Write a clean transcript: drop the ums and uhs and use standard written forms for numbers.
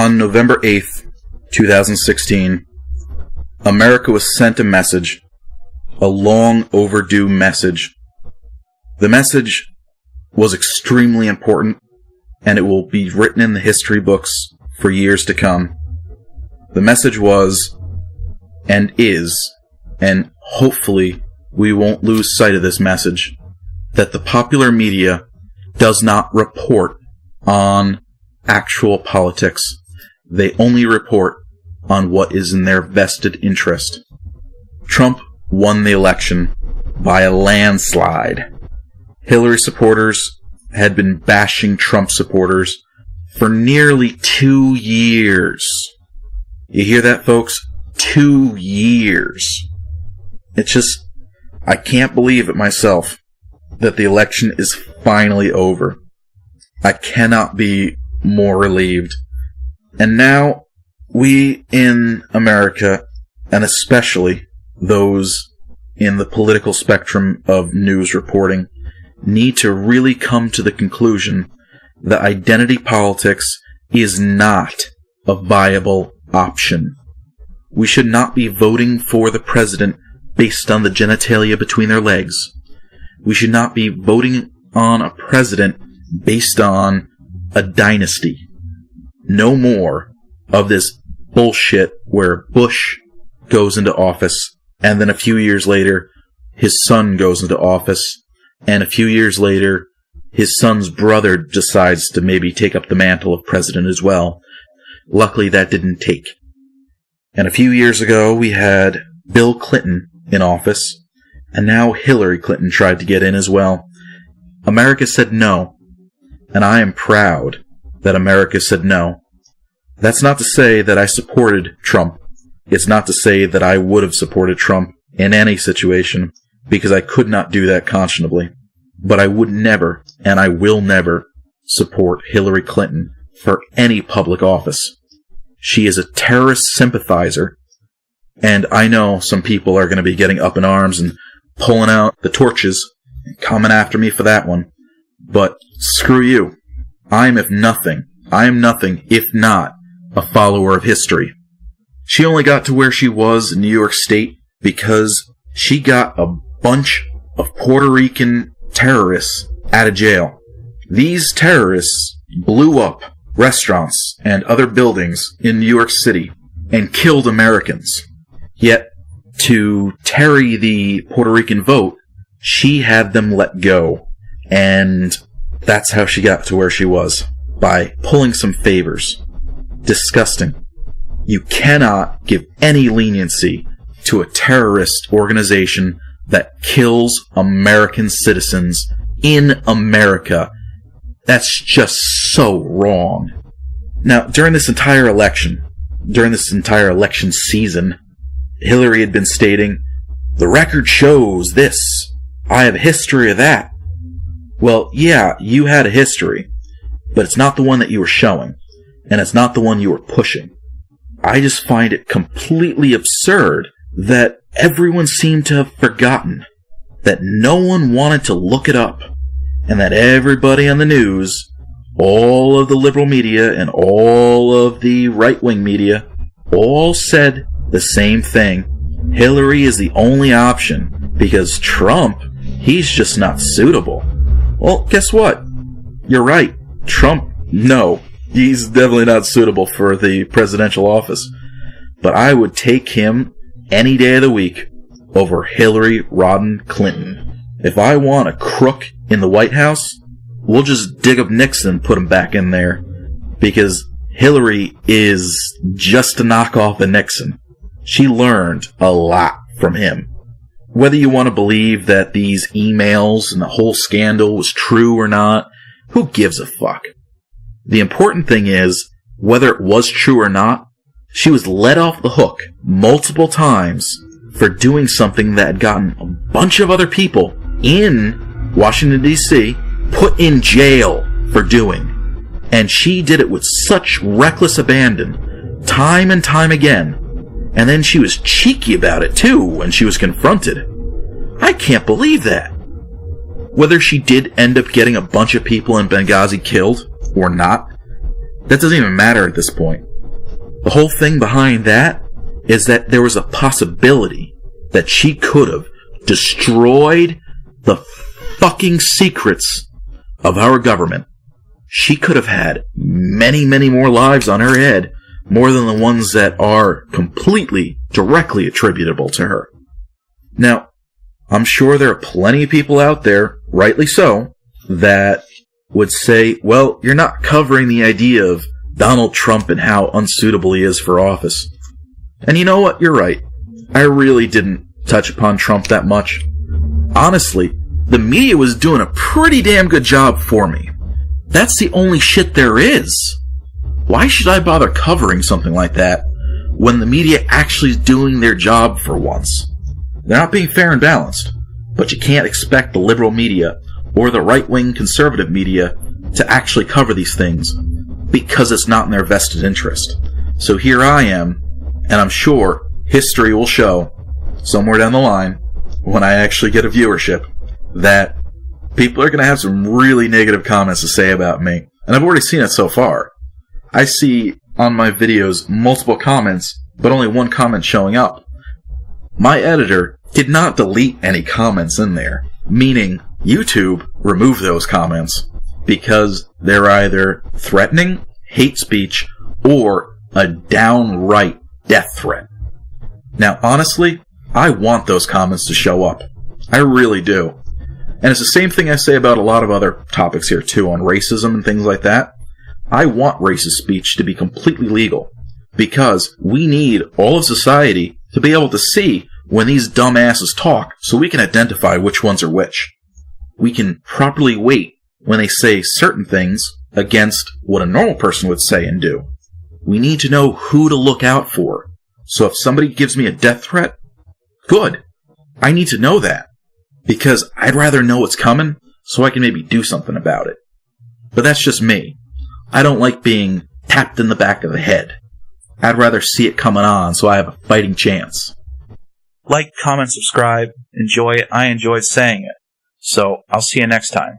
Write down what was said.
On November 8th, 2016, America was sent a message, a long overdue message. The message was extremely important, and it will be written in the history books for years to come. The message was, and is, and hopefully we won't lose sight of this message, that the popular media does not report on actual politics. They only report on what is in their vested interest. Trump won the election by a landslide. Hillary supporters had been bashing Trump supporters for nearly 2 years. You hear that, folks? 2 years. It's just, I can't believe it myself that the election is finally over. I cannot be more relieved. And now, we in America, and especially those in the political spectrum of news reporting, need to really come to the conclusion that identity politics is not a viable option. We should not be voting for the president based on the genitalia between their legs. We should not be voting on a president based on a dynasty. No more of this bullshit where Bush goes into office, and then a few years later, his son goes into office, and a few years later, his son's brother decides to maybe take up the mantle of president as well. Luckily, that didn't take. And a few years ago, we had Bill Clinton in office, and now Hillary Clinton tried to get in as well. America said no, and I am proud that America said no. That's not to say that I supported Trump. It's not to say that I would have supported Trump in any situation, because I could not do that conscionably. But I would never, and I will never, support Hillary Clinton for any public office. She is a terrorist sympathizer, and I know some people are going to be getting up in arms and pulling out the torches and coming after me for that one. But screw you. I am nothing if not a follower of history. She only got to where she was in New York State because she got a bunch of Puerto Rican terrorists out of jail. These terrorists blew up restaurants and other buildings in New York City and killed Americans. Yet, to tarry the Puerto Rican vote, she had them let go. And that's how she got to where she was, by pulling some favors. Disgusting. You cannot give any leniency to a terrorist organization that kills American citizens in America. That's just so wrong. Now, during this entire election season, Hillary had been stating, "The record shows this. I have a history of that." Well, yeah, you had a history, but it's not the one that you were showing, and it's not the one you were pushing. I just find it completely absurd that everyone seemed to have forgotten, that no one wanted to look it up, and that everybody on the news, all of the liberal media and all of the right-wing media, all said the same thing. Hillary is the only option because Trump, he's just not suitable. Well, guess what? You're right. Trump, no, he's definitely not suitable for the presidential office. But I would take him any day of the week over Hillary Rodham Clinton. If I want a crook in the White House, we'll just dig up Nixon and put him back in there. Because Hillary is just a knockoff of Nixon. She learned a lot from him. Whether you want to believe that these emails and the whole scandal was true or not, who gives a fuck? The important thing is, whether it was true or not, she was let off the hook multiple times for doing something that had gotten a bunch of other people in Washington, D.C. put in jail for doing. And she did it with such reckless abandon, time and time again. And then she was cheeky about it, too, when she was confronted. I can't believe that. Whether she did end up getting a bunch of people in Benghazi killed, or not, that doesn't even matter at this point. The whole thing behind that is that there was a possibility that she could have destroyed the fucking secrets of our government. She could have had many, many more lives on her head, more than the ones that are completely, directly attributable to her. Now, I'm sure there are plenty of people out there, rightly so, that would say, well, you're not covering the idea of Donald Trump and how unsuitable he is for office. And you know what? You're right. I really didn't touch upon Trump that much. Honestly, the media was doing a pretty damn good job for me. That's the only shit there is. Why should I bother covering something like that when the media actually is doing their job for once? They're not being fair and balanced, but you can't expect the liberal media or the right-wing conservative media to actually cover these things because it's not in their vested interest. So here I am, and I'm sure history will show somewhere down the line, when I actually get a viewership, that people are going to have some really negative comments to say about me. And I've already seen it so far. I see on my videos multiple comments, but only one comment showing up. My editor did not delete any comments in there, meaning YouTube removed those comments because they're either threatening, hate speech, or a downright death threat. Now, honestly, I want those comments to show up. I really do. And it's the same thing I say about a lot of other topics here, too, on racism and things like that. I want racist speech to be completely legal, because we need all of society to be able to see when these dumbasses talk so we can identify which ones are which. We can properly weight when they say certain things against what a normal person would say and do. We need to know who to look out for. So if somebody gives me a death threat, good. I need to know that, because I'd rather know what's coming so I can maybe do something about it. But that's just me. I don't like being tapped in the back of the head. I'd rather see it coming on so I have a fighting chance. Like, comment, subscribe, enjoy it. I enjoyed saying it. So, I'll see you next time.